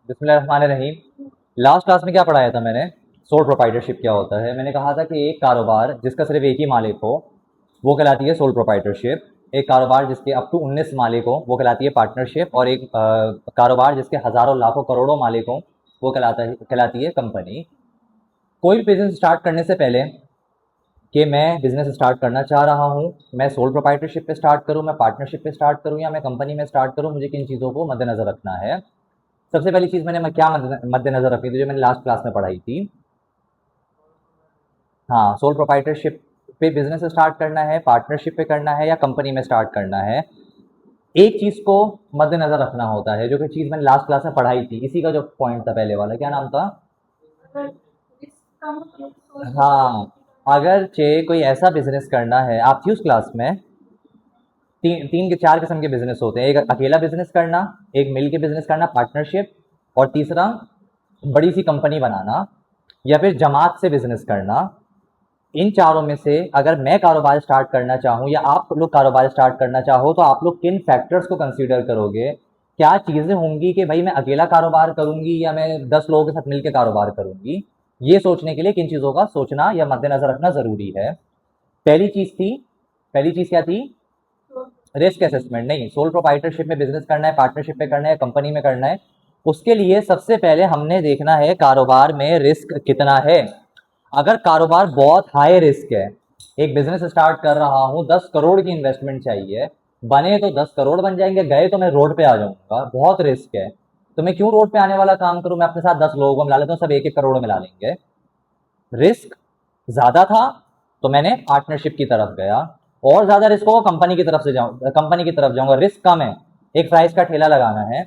बिस्मिल्लाहिर्रहमानिर्रहीम। Last class में क्या पढ़ाया था मैंने? सोल प्रोप्राइटरशिप क्या होता है। मैंने कहा था कि एक कारोबार जिसका सिर्फ एक ही मालिक हो वो कहलाती है सोल प्रोप्राइटरशिप। एक कारोबार जिसके अप टू 19 मालिक हो वो कहलाती है पार्टनरशिप। और एक कारोबार जिसके हज़ारों लाखों करोड़ों मालिक हो वो कहलाती है कंपनी। कोई भी बिजनेस स्टार्ट करने से पहले कि मैं बिजनेस स्टार्ट करना चाह रहा हूँ, मैं सोल प्रोप्राइटरशिप पे स्टार्ट करूँ, मैं पार्टनरशिप पे स्टार्ट करूँ या मैं कंपनी में स्टार्ट करूँ, मुझे किन चीज़ों को मद्देनज़र रखना है। सबसे पहली चीज़ मैंने क्या मद्देनज़र रखी थी जो मैंने लास्ट क्लास में पढ़ाई थी। हाँ, सोल प्रोप्राइटरशिप पे बिजनेस स्टार्ट करना है, पार्टनरशिप पे करना है या कंपनी में स्टार्ट करना है, एक चीज़ को मद्देनज़र रखना होता है, जो कि चीज़ मैंने लास्ट क्लास में पढ़ाई थी। इसी का जो पॉइंट था पहले वाला, क्या नाम था? हाँ, अगर चे कोई ऐसा बिजनेस करना है, आप थी उस क्लास में। तीन के चार किस्म के बिजनेस होते हैं। एक अकेला बिजनेस करना, एक मिल के बिजनेस करना पार्टनरशिप, और तीसरा बड़ी सी कंपनी बनाना या फिर जमात से बिजनेस करना। इन चारों में से अगर मैं कारोबार स्टार्ट करना चाहूँ या आप लोग कारोबार स्टार्ट करना चाहो तो आप लोग किन फैक्टर्स को कंसीडर करोगे? क्या चीज़ें होंगी कि भाई मैं अकेला कारोबार करूंगी या मैं 10 लोगों के साथ मिलकर कारोबार करूंगी? ये सोचने के लिए किन चीज़ों का सोचना या मद्देनजर रखना ज़रूरी है। पहली चीज़ क्या थी? Risk assessment. नहीं, सोल प्रोप्राइटरशिप में बिजनेस करना है, पार्टनरशिप में करना है, कंपनी में करना है, उसके लिए सबसे पहले हमने देखना है कारोबार में रिस्क कितना है। अगर कारोबार बहुत हाई रिस्क है, एक बिजनेस स्टार्ट कर रहा हूँ, 10 करोड़ की इन्वेस्टमेंट चाहिए, बने तो 10 करोड़ बन जाएंगे, गए तो मैं रोड पे आ जाऊंगा, बहुत रिस्क है, तो मैं क्यों रोड पे आने वाला काम करूं? मैं अपने साथ 10 लोगों को मिला लेता हूँ, सब एक एक करोड़ मिला लेंगे। रिस्क ज्यादा था तो मैंने पार्टनरशिप की तरफ गया, और ज्यादा रिस्क होगा कंपनी की तरफ जाऊंगा। रिस्क कम है, एक प्राइस का ठेला लगाना है,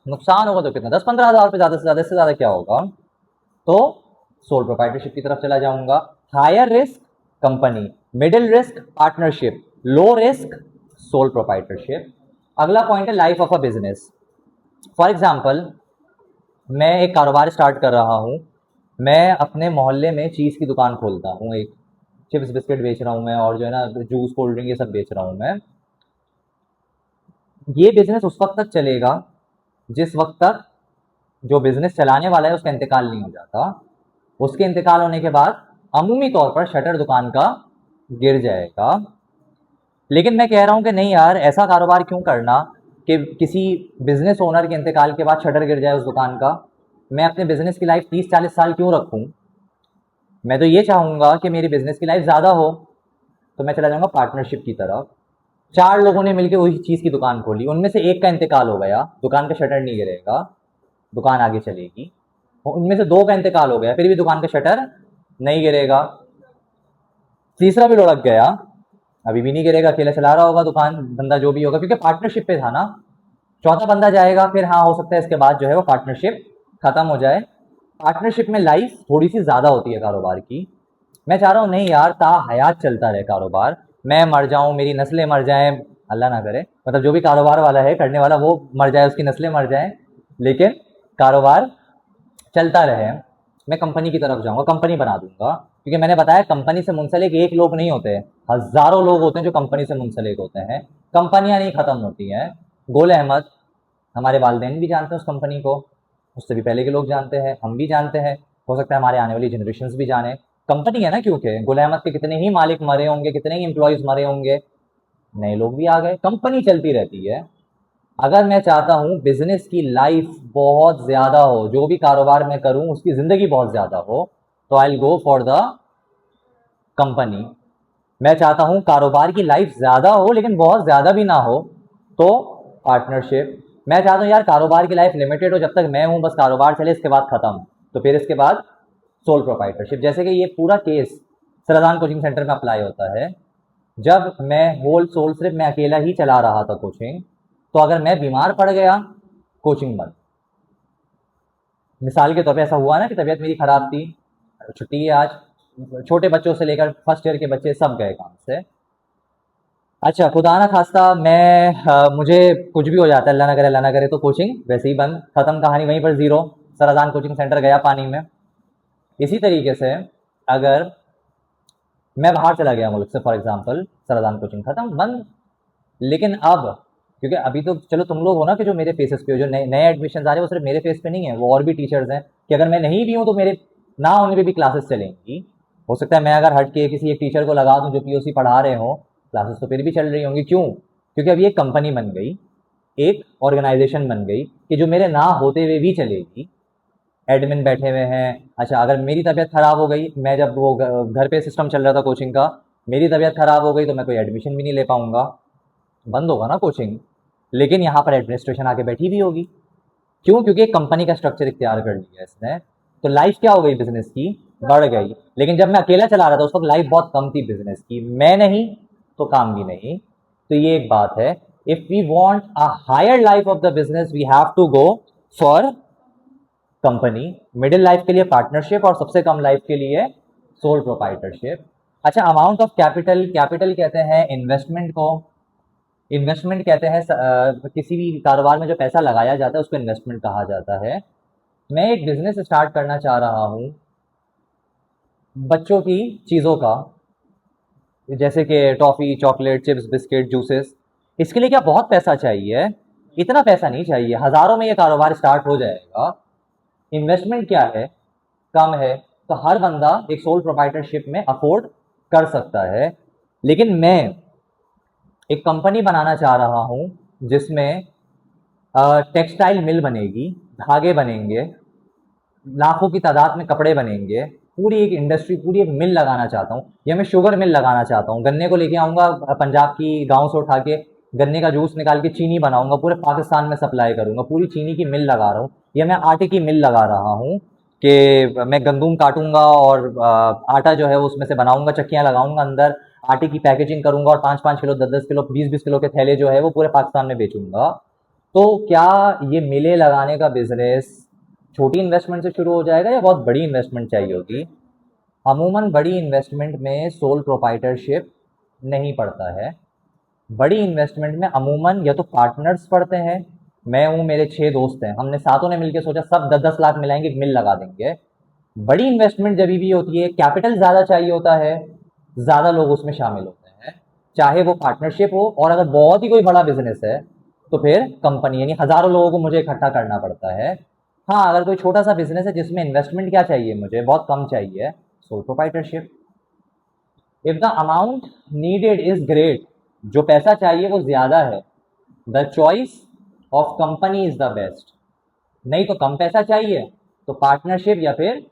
नुकसान होगा तो कितना, 10-15 हज़ार रुपये, ज्यादा से ज्यादा, इससे ज्यादा क्या होगा? तो सोल प्रोप्राइटरशिप की तरफ चला जाऊंगा। Higher risk company, middle risk partnership, low risk sole proprietorship. अगला पॉइंट है life of a business. For example, मैं एक कारोबार स्टार्ट कर रहा हूँ, मैं अपने मोहल्ले में चीज़ की दुकान खोलता हूँ, एक चिप्स बिस्किट बेच रहा हूँ मैं, और जो है ना जूस कोल्ड ड्रिंक ये सब बेच रहा हूँ मैं। ये बिजनेस उस वक्त तक चलेगा जिस वक्त तक जो बिजनेस चलाने वाला है उसका इंतकाल नहीं हो जाता। उसके इंतकाल होने के बाद अमूमी तौर पर शटर दुकान का गिर जाएगा। लेकिन मैं कह रहा हूं कि नहीं यार, ऐसा कारोबार क्यों करना कि किसी बिजनेस ओनर के इंतकाल के बाद शटर गिर जाए उस दुकान का। मैं अपने बिजनेस की लाइफ 30-40 साल क्यों रखूं? मैं तो ये चाहूंगा कि मेरी बिजनेस की लाइफ ज़्यादा हो, तो मैं चला जाऊंगा पार्टनरशिप की तरफ। 4 लोगों ने मिलकर वही चीज़ की दुकान खोली, उनमें से एक का इंतकाल हो गया, दुकान का शटर नहीं गिरेगा, दुकान आगे चलेगी। उनमें से दो का इंतकाल हो गया, फिर भी दुकान का शटर नहीं गिरेगा। तीसरा भी लुढ़क गया, अभी भी नहीं गिरेगा, अकेला चला रहा होगा दुकान, बंदा जो भी होगा, क्योंकि पार्टनरशिप पे था ना। चौथा बंदा जाएगा, फिर हाँ हो सकता है इसके बाद जो है वो पार्टनरशिप खत्म हो जाए। पार्टनरशिप में लाइफ थोड़ी सी ज्यादा होती है कारोबार की। मैं चाह रहा हूँ नहीं यार, ता हयात चलता रहे कारोबार, मैं मर जाऊं, मेरी नस्लें मर जाएं, अल्लाह ना करे, मतलब जो भी कारोबार वाला है करने वाला वो मर जाए, उसकी नस्लें मर जाएं, लेकिन कारोबार चलता रहे। मैं कंपनी की तरफ जाऊंगा, कंपनी बना दूंगा, क्योंकि मैंने बताया कंपनी से मुंसलिक एक लोग नहीं होते, हजारों लोग होते हैं जो कंपनी से मुंसलिक होते हैं। कंपनियां नहीं खत्म होती हैं। गोल अहमद, हमारे वालदेन भी जानते हैं उस कंपनी को, उससे भी पहले के लोग जानते हैं, हम भी जानते हैं, हो सकता है हमारे आने वाली जनरेशन भी जाने। कंपनी है ना, क्योंकि गुल अहमद के कितने ही मालिक मरे होंगे, कितने ही एम्प्लॉयज मरे होंगे, नए लोग भी आ गए, कंपनी चलती रहती है। अगर मैं चाहता हूं बिजनेस की लाइफ बहुत ज्यादा हो, जो भी कारोबार मैं करूं उसकी जिंदगी बहुत ज्यादा हो, तो आई गो फॉर द कंपनी। मैं चाहता हूं कारोबार की लाइफ ज्यादा हो लेकिन बहुत ज्यादा भी ना हो, तो पार्टनरशिप। मैं चाहता हूं यार कारोबार की लाइफ लिमिटेड हो, जब तक मैं हूं बस कारोबार चले, इसके बाद खत्म, तो फिर इसके बाद सोल प्रोप्राइटरशिप। जैसे कि ये पूरा केस सरदान कोचिंग सेंटर में अप्लाई होता है। जब मैं होल सोल सिर्फ मैं अकेला ही चला रहा था कोचिंग, तो अगर मैं बीमार पड़ गया, कोचिंग बंद। मिसाल के तौर पे ऐसा हुआ ना कि तबीयत मेरी खराब थी, छुट्टी है आज, छोटे बच्चों से लेकर फर्स्ट ईयर के बच्चे सब गए काम से। अच्छा, खुदा ना खास्ता मैं मुझे कुछ भी हो जाता है, अल्लाह ना करे, अल्लाह ना करे, तो कोचिंग वैसे ही बंद, खत्म कहानी, वहीं पर जीरो, सरदान कोचिंग सेंटर गया पानी में। इसी तरीके से अगर मैं बाहर चला गया मुल्क से, फॉर एग्जांपल, सरदान कोचिंग खत्म बंद। लेकिन अब क्योंकि अभी तो चलो तुम लोग हो ना कि जो मेरे फेसेस पे हो, जो नए नए एडमिशन आ रहे हैं वो सिर्फ मेरे फेस पे नहीं है, वो और भी टीचर्स हैं कि अगर मैं नहीं भी हूँ तो मेरे ना होने पे भी क्लासेस चलेंगी। हो सकता है मैं अगर हट के किसी एक टीचर को लगा दूँ जो पीओसी पढ़ा रहे हो, क्लासेस तो फिर भी चल रही होंगी। क्यों? क्योंकि अभी एक कंपनी बन गई, एक ऑर्गेनाइजेशन बन गई कि जो मेरे ना होते हुए भी चलेगी। एडमिन बैठे हुए हैं। अच्छा, अगर मेरी तबीयत ख़राब हो गई, मैं जब वो घर पे सिस्टम चल रहा था कोचिंग का, मेरी तबीयत ख़राब हो गई तो मैं कोई एडमिशन भी नहीं ले पाऊंगा, बंद होगा ना कोचिंग। लेकिन यहाँ पर एडमिनिस्ट्रेशन आके बैठी भी होगी। क्यों? क्योंकि एक कंपनी का स्ट्रक्चर इख्तियार कर लिया इसने। तो लाइफ क्या हो गई बिजनेस की? बढ़ गई। लेकिन जब मैं अकेला चला रहा था उस वक्त लाइफ बहुत कम थी बिजनेस की। मैं नहीं तो काम भी नहीं। तो ये एक बात है। If we want a higher life of the business we have to go for company. Middle life के लिए पार्टनरशिप और सबसे कम लाइफ के लिए सोल प्रोप्राइटरशिप। अच्छा, अमाउंट ऑफ कैपिटल, कैपिटल कहते हैं इन्वेस्टमेंट को। इन्वेस्टमेंट कहते हैं किसी भी कारोबार में जो पैसा लगाया जाता है उसको इन्वेस्टमेंट कहा जाता है। मैं एक बिजनेस स्टार्ट करना चाह रहा हूँ बच्चों की चीज़ों का, जैसे कि toffee, chocolate, chips, biscuit, juices. इसके लिए क्या बहुत पैसा चाहिए? इतना पैसा नहीं चाहिए, हज़ारों में ये कारोबार स्टार्ट हो जाएगा। इन्वेस्टमेंट क्या है? कम है। तो हर बंदा एक सोल प्रोप्राइटरशिप में अफोर्ड कर सकता है। लेकिन मैं एक कंपनी बनाना चाह रहा हूँ जिसमें टेक्सटाइल मिल बनेगी, धागे बनेंगे, लाखों की तादाद में कपड़े बनेंगे, पूरी एक इंडस्ट्री, पूरी एक मिल लगाना चाहता हूँ। या मैं शुगर मिल लगाना चाहता हूँ, गन्ने को लेके आऊँगा पंजाब की गाँव से उठा के, गन्ने का जूस निकाल के चीनी बनाऊंगा, पूरे पाकिस्तान में सप्लाई करूंगा, पूरी चीनी की मिल लगा रहा हूँ। या मैं आटे की मिल लगा रहा हूँ कि मैं गंदुम काटूंगा और आटा जो है उसमें से बनाऊंगा, चक्कियाँ लगाऊंगा अंदर, आटे की पैकेजिंग करूंगा और 5-5 किलो, 10-10 किलो, 20-20 किलो के थैले जो है वो पूरे पाकिस्तान में बेचूंगा। तो क्या ये मिलें लगाने का बिजनेस छोटी इन्वेस्टमेंट से शुरू हो जाएगा या बहुत बड़ी इन्वेस्टमेंट चाहिए होगी? अमूमन बड़ी इन्वेस्टमेंट में सोल प्रोप्राइटरशिप नहीं पड़ता है। बड़ी इन्वेस्टमेंट में अमूमन या तो पार्टनर्स पड़ते हैं। मैं हूँ, मेरे 6 दोस्त हैं, हमने सातों ने मिलकर सोचा सब 10-10 लाख मिलाएंगे, मिल लगा देंगे। बड़ी इन्वेस्टमेंट जब भी होती है, कैपिटल ज़्यादा चाहिए होता है, ज़्यादा लोग उसमें शामिल होते हैं, चाहे वो पार्टनरशिप हो, और अगर बहुत ही कोई बड़ा बिजनेस है तो फिर कंपनी, यानी हज़ारों लोगों को मुझे इकट्ठा करना पड़ता है। हाँ, अगर कोई छोटा सा बिजनेस है जिसमें इन्वेस्टमेंट क्या चाहिए, मुझे बहुत कम चाहिए, sole proprietorship. If the amount needed is great, जो पैसा चाहिए वो ज़्यादा है, the choice of company is the best. नहीं तो कम पैसा चाहिए तो पार्टनरशिप या फिर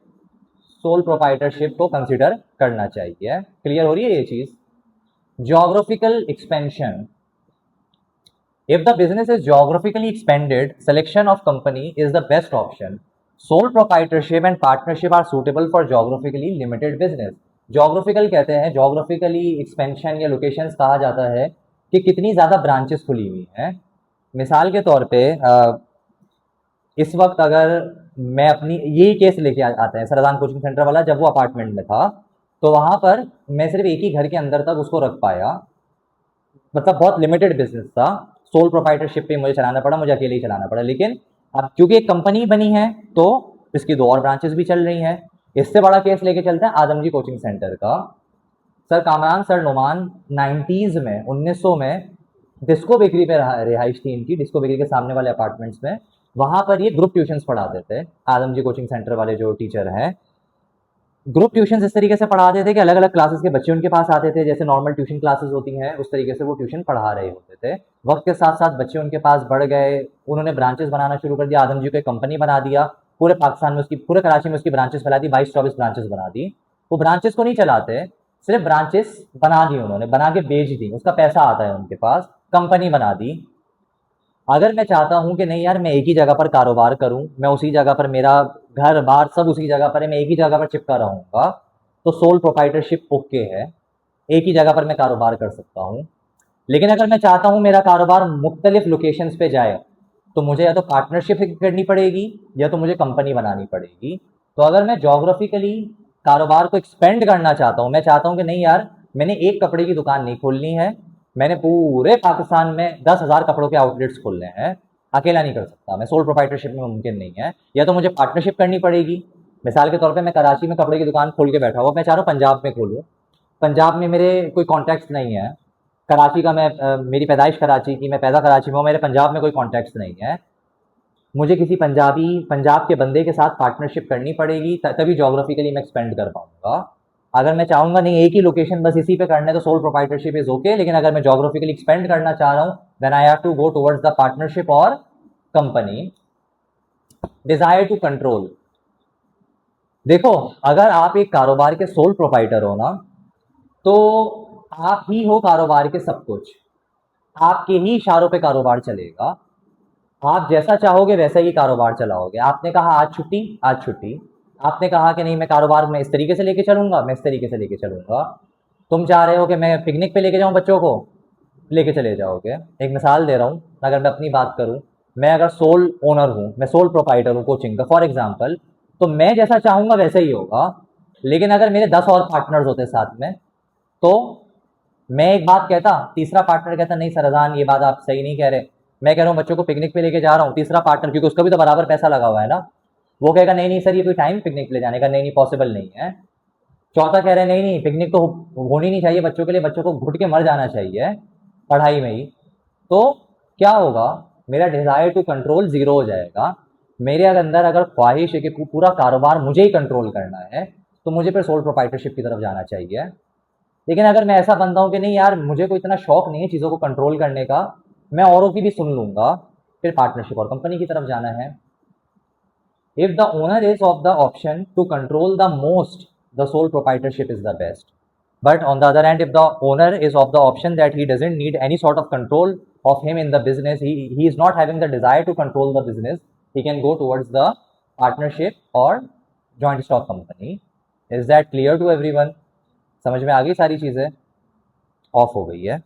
सोल प्रोप्राइटरशिप को कंसिडर करना चाहिए। क्लियर हो रही है ये चीज? Geographical expansion. If the business is geographically expanded, selection of company is the best option. Sole proprietorship and partnership are suitable for geographically limited business. Geographical कहते हैं, geographically expansion या locations कहा जाता है कि कितनी ज़्यादा ब्रांचेस खुली हुई हैं। मिसाल के तौर पे इस वक्त अगर मैं अपनी यही केस लेके आते हैं सरदान कोचिंग सेंटर वाला, जब वो अपार्टमेंट में था तो वहाँ पर मैं सिर्फ एक ही घर के अंदर तक उसको रख पाया, मतलब बहुत लिमिटेड बिजनेस था। सोल प्रोप्राइटरशिप पे मुझे चलाना पड़ा, मुझे अकेले ही चलाना पड़ा। लेकिन अब क्योंकि एक कंपनी बनी है तो इसकी 2 और ब्रांचेस भी चल रही हैं। इससे बड़ा केस लेके चलते हैं आदमजी कोचिंग सेंटर का। Sir Kamran, sir Numan 90s में, 1900 में डिस्को बेकरी पे रिहाइश थी इनकी, डिस्को बेकरी के सामने वाले अपार्टमेंट्स में। वहाँ पर ये ग्रुप ट्यूशन्स पढ़ाते थे, आदमजी कोचिंग सेंटर वाले जो टीचर हैं। ग्रुप ट्यूशन इस तरीके से पढ़ाते थे कि अलग अलग क्लासेस के बच्चे उनके पास आते थे, जैसे नॉर्मल ट्यूशन क्लासेस होती हैं उस तरीके से वो ट्यूशन पढ़ा रहे होते थे। वक्त के साथ साथ बच्चे उनके पास बढ़ गए, उन्होंने ब्रांचेस बनाना शुरू कर दिया, आदमजी को एक कंपनी बना दिया, पूरे पाकिस्तान में उसकी, पूरे कराची में उसकी ब्रांचेस फैला दी, 22-24 ब्रांचेस बना दी। वो ब्रांचेस को नहीं चलाते, सिर्फ ब्रांचेस बना दी उन्होंने, बना के बेच दी, उसका पैसा आता है उनके पास, कंपनी बना दी। अगर मैं चाहता हूँ कि नहीं यार मैं एक ही जगह पर कारोबार करूँ, मैं उसी जगह पर, मेरा घर बार सब उसी जगह पर है, मैं एक ही जगह पर चिपका रहूँगा, तो सोल प्रोप्राइटरशिप ओके है, एक ही जगह पर मैं कारोबार कर सकता हूँ। लेकिन अगर मैं चाहता हूँ मेरा कारोबार मुख्तलिफ लोकेशंस पे जाए तो मुझे या तो पार्टनरशिप करनी पड़ेगी या तो मुझे कंपनी बनानी पड़ेगी। तो अगर मैं जोग्राफिकली कारोबार को एक्सपेंड करना चाहता हूँ, मैं चाहता हूँ कि नहीं यार मैंने एक कपड़े की दुकान नहीं खोलनी है, मैंने पूरे पाकिस्तान में 10,000 कपड़ों के आउटलेट्स खोलने हैं, अकेला नहीं कर सकता मैं, सोल प्रोप्राइटरशिप में मुमकिन नहीं है, या तो मुझे पार्टनरशिप करनी पड़ेगी। मिसाल के तौर पे मैं कराची में कपड़े की दुकान खोल के बैठा हुआ, मैं चाह रहा हूँ पंजाब में खोलूँ, पंजाब में मेरे कोई कॉन्टैक्ट्स नहीं है, कराची का मैं मेरी पैदाइश कराची की, मैं पैदा कराची में हूँ, मेरे पंजाब में कोई कॉन्टैक्ट्स नहीं है, मुझे किसी पंजाब के बंदे के साथ पार्टनरशिप करनी पड़ेगी, तभी जोग्राफिकली मैं एक्सपेंड कर पाऊंगा। अगर मैं चाहूंगा नहीं एक ही लोकेशन बस इसी पे करना है तो सोल प्रोप्राइटरशिप इज ओके, लेकिन अगर मैं जोग्राफिकली एक्सपेंड करना चाह रहा हूँ then I have to go towards the partnership और कंपनी। डिजायर टू कंट्रोल, देखो अगर आप एक कारोबार के सोल प्रोप्राइटर हो ना, तो आप ही हो कारोबार के सब कुछ, आपके ही इशारों पे कारोबार चलेगा, आप जैसा चाहोगे वैसा ही कारोबार चलाओगे। आपने कहा आज छुट्टी, आज छुट्टी। आपने कहा कि नहीं मैं कारोबार में इस तरीके से लेके चलूंगा, मैं इस तरीके से लेके चलूंगा। तुम चाह रहे हो कि मैं पिकनिक पे लेके जाऊं बच्चों को, लेके चले जाओगे। एक मिसाल दे रहा हूँ, अगर मैं अपनी बात करूँ, मैं अगर सोल ओनर हूँ, मैं सोल प्रोप्राइटर हूँ कोचिंग का फॉर एग्जाम्पल, तो मैं जैसा चाहूंगा वैसा ही होगा। लेकिन अगर मेरे 10 और पार्टनर्स होते साथ में, तो मैं एक बात कहता, तीसरा पार्टनर कहता नहीं सर अजान ये बात आप सही नहीं कह रहे, मैं कह रहा हूँ बच्चों को पिकनिक पे लेके जा रहा हूँ, तीसरा पार्टनर क्योंकि उसका भी तो बराबर पैसा लगा हुआ है ना, वो कहेगा नहीं नहीं सर ये कोई टाइम पिकनिक ले जाने का, नहीं नहीं पॉसिबल नहीं है। चौथा कह रहे हैं नहीं नहीं पिकनिक तो होनी नहीं चाहिए बच्चों के लिए, बच्चों को घुट के मर जाना चाहिए पढ़ाई में ही। तो क्या होगा, मेरा डिजायर टू कंट्रोल जीरो हो जाएगा। मेरे अंदर अगर ख्वाहिश है कि पूरा कारोबार मुझे ही कंट्रोल करना है, तो मुझे फिर सोल प्रोप्राइटरशिप की तरफ जाना चाहिए। लेकिन अगर मैं ऐसा बंदा हूं कि नहीं यार मुझे कोई इतना शौक नहीं है चीज़ों को कंट्रोल करने का, मैं औरों की भी सुन लूंगा, फिर पार्टनरशिप और कंपनी की तरफ जाना है। If the owner is of the option to control the most, the sole proprietorship is the best. But on the other hand, if the owner is of the option that he doesn't need any sort of control of him in the business, he is not having the desire to control the business, he can go towards the partnership or joint stock company. Is that clear to everyone? समझ में आ गई सारी चीजें? Of हो गई है।